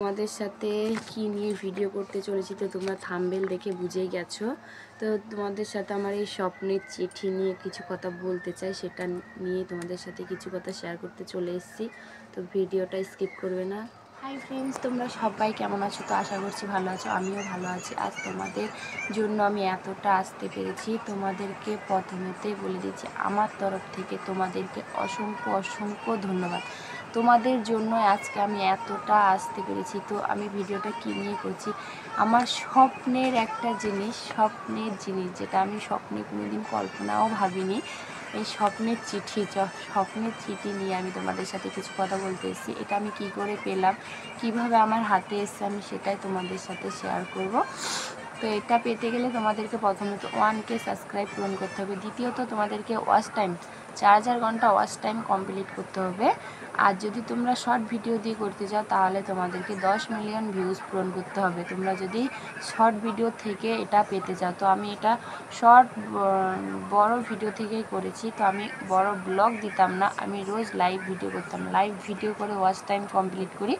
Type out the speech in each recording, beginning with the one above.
তোমাদের সাথে কি নিয়ে ভিডিও করতে চলেছি তো তোমরা থাম্বনেল দেখে বুঝেই গেছো। তো তোমাদের সাথে আমার এই স্বপ্নের চিঠি নিয়ে কিছু কথা বলতে চাই, সেটা নিয়ে তোমাদের সাথে কিছু কথা শেয়ার করতে চলে এসেছি। তো ভিডিওটা স্কিপ করবে না। হাই ফ্রেন্ডস, তোমরা সবাই কেমন আছো? তো আশা করছি ভালো আছো, আমিও ভালো আছি। আজ তোমাদের জন্য আমি এতটা আসতে পেরেছি, তোমাদেরকে প্রথমেতেই বলে দিচ্ছি আমার তরফ থেকে তোমাদেরকে অসংখ্য অসংখ্য ধন্যবাদ। তোমাদের জন্য আজকে আমি এতটা আসতে পেরেছি। তো আমি ভিডিওটা কী নিয়ে করছি, আমার স্বপ্নের একটা জিনিস, যেটা আমি স্বপ্নে কোনোদিন কল্পনাও ভাবিনি, এই স্বপ্নের চিঠি নিয়ে আমি তোমাদের সাথে কিছু কথা বলতে এসেছি। এটা আমি কি করে পেলাম, কিভাবে আমার হাতে এসছে, আমি সেটাই তোমাদের সাথে শেয়ার করব। তো এটা পেতে গেলে তোমাদেরকে প্রথমত 1K সাবস্ক্রাইব পূরণ করতে হবে। দ্বিতীয়ত তোমাদেরকে ওয়াচ টাইম 4000 ঘন্টা ওয়াচ টাইম কমপ্লিট করতে হবে। আর যদি তোমরা শর্ট ভিডিও দিয়ে করতে চাও তাহলে তোমাদেরকে 10 মিলিয়ন ভিউজ পূরণ করতে হবে, তোমরা যদি শর্ট ভিডিও থেকে এটা পেতে চাও। তো আমি এটা শর্ট বড় ভিডিও থেকেই করেছি। তো আমি বড় ব্লগ দিতাম না, আমি রোজ লাইভ ভিডিও করতাম, লাইভ ভিডিও করে ওয়াচ টাইম কমপ্লিট করি।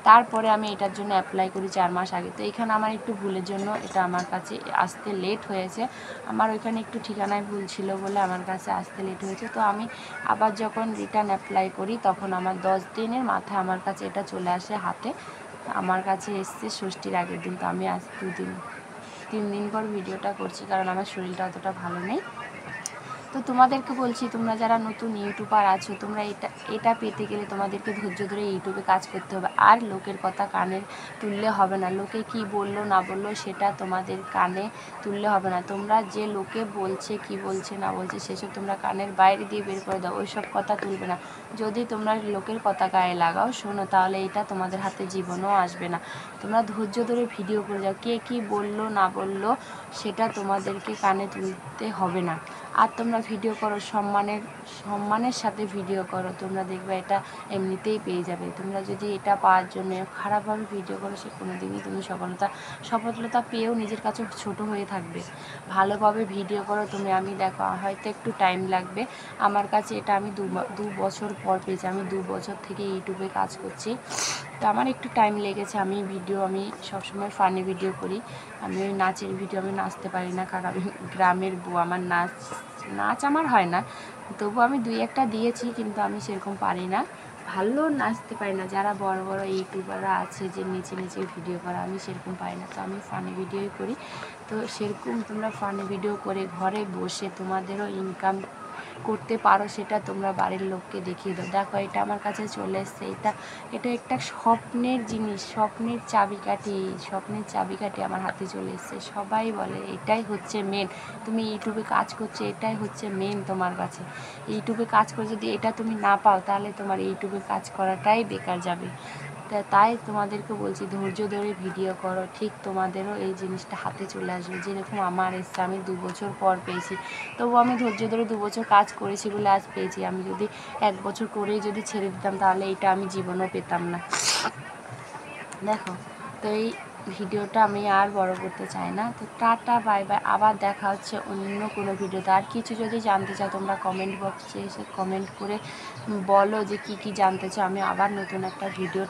তারপরে আমি এটার জন্য অ্যাপ্লাই করি 4 মাস আগে। তো এখানে আমার একটু ভুলের জন্য এটা আমার কাছে আসতে লেট হয়েছে। আমার ওইখানে একটু ঠিকানায় ভুল ছিল বলে আমার কাছে আসতে লেট হয়েছে। তো আমি আবার যখন রিটার্ন অ্যাপ্লাই করি তখন আমার 10 দিনের মাথায় আমার কাছে এটা চলে আসে হাতে। আমার কাছে এসছে ষষ্ঠীর আগের দিন। তো আমি আজ 3 দিন পর ভিডিওটা করছি, কারণ আমার শরীরটা অতটা ভালো নেই। তো তোমাদেরকে বলছি, তোমরা যারা নতুন ইউটিউবার আছো, তোমরা এটা পেতে গেলে তোমাদেরকে ধৈর্য ধরে ইউটিউবে কাজ করতে হবে। আর লোকের কথা কানে তুললে হবে না, লোকে কি বললো না বললো সেটা তোমাদের কানে তুললে হবে না। তোমরা যে লোকে বলছে কি বলছে না বলছে সেসব তোমরা কানের বাইরে দিয়ে বের করে দাও, ওইসব কথা তুলবে না। যদি তোমরা লোকের কথা গায়ে লাগাও শোনো, তাহলে এটা তোমাদের হাতে জীবনও আসবে না। তোমরা ধৈর্য ধরে ভিডিও করে যাও, কে কি বললো না বললো সেটা তোমাদেরকে কানে তুলতে হবে না। আর তোমরা ভিডিও করো সম্মানের সাথে ভিডিও করো, তোমরা দেখবে এটা এমনিতেই পেয়ে যাবে। তোমরা যদি এটা পাওয়ার জন্য খারাপভাবে ভিডিও করো, সে কোনো দিনই তুমি সফলতা পেয়েও নিজের কাছে ছোট হয়ে থাকবে। ভালোভাবে ভিডিও করো তুমি। আমি দেখো হয়তো একটু টাইম লাগবে, আমার কাছে এটা আমি 2 বছর পর পেয়েছি। আমি 2 বছর থেকে ইউটিউবে কাজ করছি, তো আমার একটু টাইম লেগেছে। আমি সবসময় ফানি ভিডিও করি। আমি ওই নাচের ভিডিও, আমি নাচতে পারি না, কারণ আমি গ্রামের বউ, আমার নাচ আমার হয় না। তবু আমি 2-1টা দিয়েছি, কিন্তু আমি সেরকম পারি না, ভালো নাচতে পারি না। যারা বড় বড় ইউটিউবাররা আছে যে নিচে ভিডিও করা, আমি সেরকম পারি না। তো আমি ফানি ভিডিওই করি। তো সেরকম তোমরা ফানি ভিডিও করে ঘরে বসে তোমাদেরও ইনকাম করতে পারো, সেটা তোমরা বাড়ির লোককে দেখিয়ে দাও। দেখো এটা আমার কাছে চলে এসছে, এটা একটা স্বপ্নের জিনিস, স্বপ্নের চাবিকাঠি আমার হাতে চলে এসছে। সবাই বলে এটাই হচ্ছে মেন, তুমি ইউটিউবে কাজ করছো এটাই হচ্ছে মেন তোমার কাছে। ইউটিউবে কাজ করে যদি এটা তুমি না পাও, তাহলে তোমার ইউটিউবে কাজ করাটাই বেকার যাবে। তাই তোমাদেরকে বলছি ধৈর্য ধরে ভিডিও করো, ঠিক তোমাদেরও এই জিনিসটা হাতে চলে আসবে, যেরকম আমার এসছে। আমি 2 বছর পর পেয়েছি, তবু আমি ধৈর্য ধরে 2 বছর কাজ করেছি বলে আজ পেয়েছি। আমি যদি 1 বছর করেই যদি ছেড়ে দিতাম, তাহলে এটা আমি জীবনেও পেতাম না। দেখো, তো এই ভিডিওটা আমি আর বড় করতে চাই না। তো টাটা, বাই বাই, আবার দেখা হচ্ছে অন্য কোনো ভিডিওতে। আর কিছু যদি জানতে চাও তোমরা কমেন্ট বক্সে এসে কমেন্ট করে বলো যে কি জানতে চাও, আমি আবার নতুন একটা ভিডিও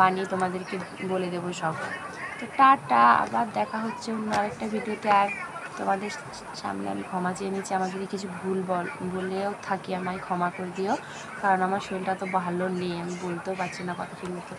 বানিয়ে তোমাদেরকে বলে দেবো সব। তো টাটা, আবার দেখা হচ্ছে অন্য আরেকটা ভিডিওতে। আর তোমাদের সামনে আমি ক্ষমা চেয়ে নিচ্ছি, আমার যদি কিছু ভুল বলেও থাকি আমায় ক্ষমা করে দিও, কারণ আমার শরীরটা তো ভালো নেই, আমি বলতেও পারছি না কথা ঠিক মতো।